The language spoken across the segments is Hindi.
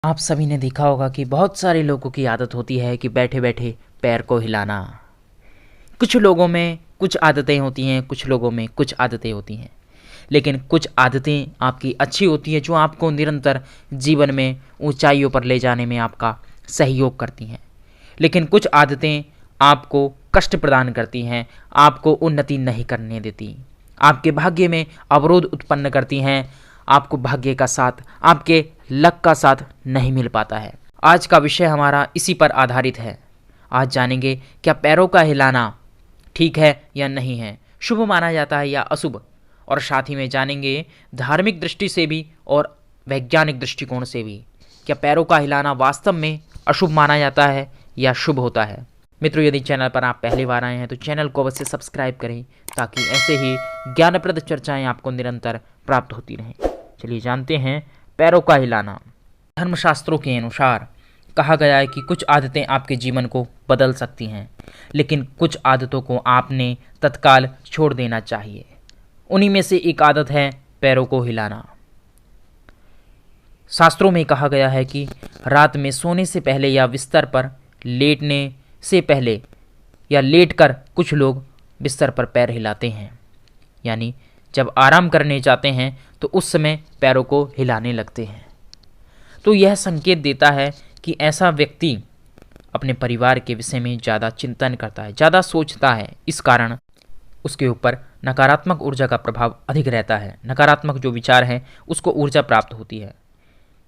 आप सभी ने देखा होगा कि बहुत सारे लोगों की आदत होती है कि बैठे बैठे पैर को हिलाना। कुछ लोगों में कुछ आदतें होती हैं, कुछ लोगों में कुछ आदतें होती हैं, लेकिन कुछ आदतें आपकी अच्छी होती हैं जो आपको निरंतर जीवन में ऊंचाइयों पर ले जाने में आपका सहयोग करती हैं। लेकिन कुछ आदतें आपको कष्ट प्रदान करती हैं, आपको उन्नति नहीं करने देती, आपके भाग्य में अवरोध उत्पन्न करती हैं, आपको भाग्य का साथ, आपके लक का साथ नहीं मिल पाता है। आज का विषय हमारा इसी पर आधारित है। आज जानेंगे क्या पैरों का हिलाना ठीक है या नहीं है, शुभ माना जाता है या अशुभ, और साथ ही में जानेंगे धार्मिक दृष्टि से भी और वैज्ञानिक दृष्टिकोण से भी क्या पैरों का हिलाना वास्तव में अशुभ माना जाता है या शुभ होता है। मित्रों, यदि चैनल पर आप पहली बार आए हैं तो चैनल को अवश्य सब्सक्राइब करें ताकि ऐसे ही ज्ञानप्रद चर्चाएं आपको निरंतर प्राप्त होती रहें। चलिए जानते हैं पैरों का हिलाना। धर्मशास्त्रों के अनुसार कहा गया है कि कुछ आदतें आपके जीवन को बदल सकती हैं, लेकिन कुछ आदतों को आपने तत्काल छोड़ देना चाहिए। उन्हीं में से एक आदत है पैरों को हिलाना। शास्त्रों में कहा गया है कि रात में सोने से पहले या बिस्तर पर लेटने से पहले या लेटकर कुछ लोग बिस्तर पर पैर हिलाते हैं, यानी जब आराम करने जाते हैं तो उस समय पैरों को हिलाने लगते हैं। तो यह संकेत देता है कि ऐसा व्यक्ति अपने परिवार के विषय में ज़्यादा चिंतन करता है, ज़्यादा सोचता है। इस कारण उसके ऊपर नकारात्मक ऊर्जा का प्रभाव अधिक रहता है। नकारात्मक जो विचार हैं उसको ऊर्जा प्राप्त होती है,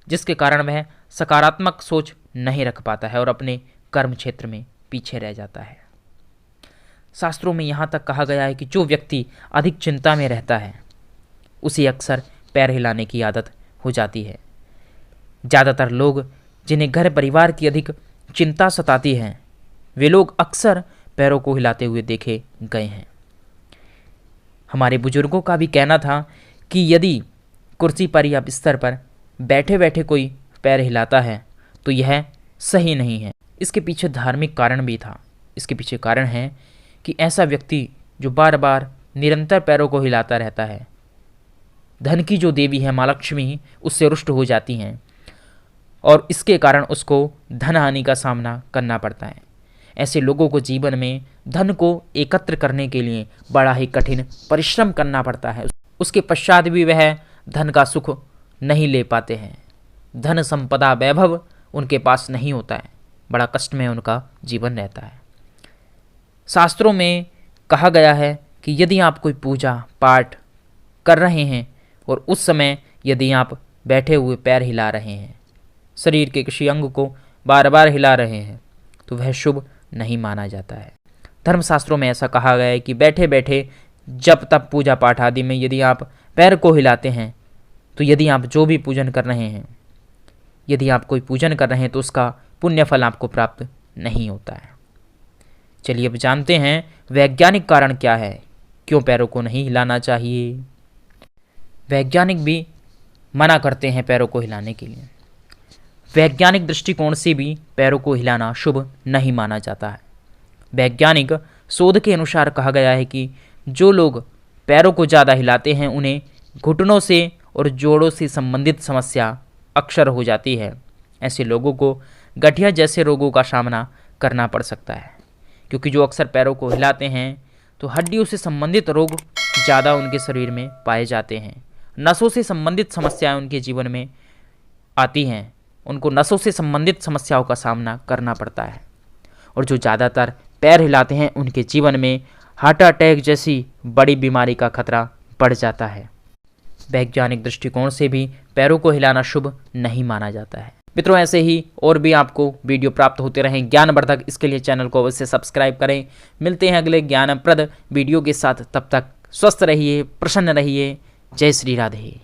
जिसके कारण वह सकारात्मक सोच नहीं रख पाता है और अपने कर्म क्षेत्र में पीछे रह जाता है। शास्त्रों में यहाँ तक कहा गया है कि जो व्यक्ति अधिक चिंता में रहता है उसे अक्सर पैर हिलाने की आदत हो जाती है। ज़्यादातर लोग जिन्हें घर परिवार की अधिक चिंता सताती है वे लोग अक्सर पैरों को हिलाते हुए देखे गए हैं। हमारे बुजुर्गों का भी कहना था कि यदि कुर्सी पर या बिस्तर पर बैठे बैठे कोई पैर हिलाता है तो यह सही नहीं है। इसके पीछे धार्मिक कारण भी था। इसके पीछे कारण है कि ऐसा व्यक्ति जो बार बार निरंतर पैरों को हिलाता रहता है, धन की जो देवी है माँ लक्ष्मी उससे रुष्ट हो जाती हैं और इसके कारण उसको धन हानि का सामना करना पड़ता है। ऐसे लोगों को जीवन में धन को एकत्र करने के लिए बड़ा ही कठिन परिश्रम करना पड़ता है। उसके पश्चात भी वह धन का सुख नहीं ले पाते हैं। धन संपदा वैभव उनके पास नहीं होता है, बड़ा कष्ट में उनका जीवन रहता है। शास्त्रों में कहा गया है कि यदि आप कोई पूजा पाठ कर रहे हैं और उस समय यदि आप बैठे हुए पैर हिला रहे हैं, शरीर के किसी अंग को बार बार हिला रहे हैं, तो वह शुभ नहीं माना जाता है। धर्मशास्त्रों में ऐसा कहा गया है कि बैठे बैठे जब तब पूजा पाठ आदि में यदि आप पैर को हिलाते हैं तो यदि आप जो भी पूजन कर रहे हैं, यदि आप कोई पूजन कर रहे हैं तो उसका पुण्य फल आपको प्राप्त नहीं होता है। चलिए अब जानते हैं वैज्ञानिक कारण क्या है, क्यों पैरों को नहीं हिलाना चाहिए। वैज्ञानिक भी मना करते हैं पैरों को हिलाने के लिए। वैज्ञानिक दृष्टिकोण से भी पैरों को हिलाना शुभ नहीं माना जाता है। वैज्ञानिक शोध के अनुसार कहा गया है कि जो लोग पैरों को ज़्यादा हिलाते हैं उन्हें घुटनों से और जोड़ों से संबंधित समस्या अक्सर हो जाती है। ऐसे लोगों को गठिया जैसे रोगों का सामना करना पड़ सकता है, क्योंकि जो अक्सर पैरों को हिलाते हैं तो हड्डियों से संबंधित रोग ज़्यादा उनके शरीर में पाए जाते हैं। नसों से संबंधित समस्याएं उनके जीवन में आती हैं, उनको नसों से संबंधित समस्याओं का सामना करना पड़ता है। और जो ज़्यादातर पैर हिलाते हैं उनके जीवन में हार्ट अटैक जैसी बड़ी बीमारी का खतरा बढ़ जाता है। वैज्ञानिक दृष्टिकोण से भी पैरों को हिलाना शुभ नहीं माना जाता है। मित्रों, ऐसे ही और भी आपको वीडियो प्राप्त होते रहें ज्ञानवर्धक, इसके लिए चैनल को अवश्य सब्सक्राइब करें। मिलते हैं अगले ज्ञानप्रद वीडियो के साथ, तब तक स्वस्थ रहिए, प्रसन्न रहिए। जय श्री राधे।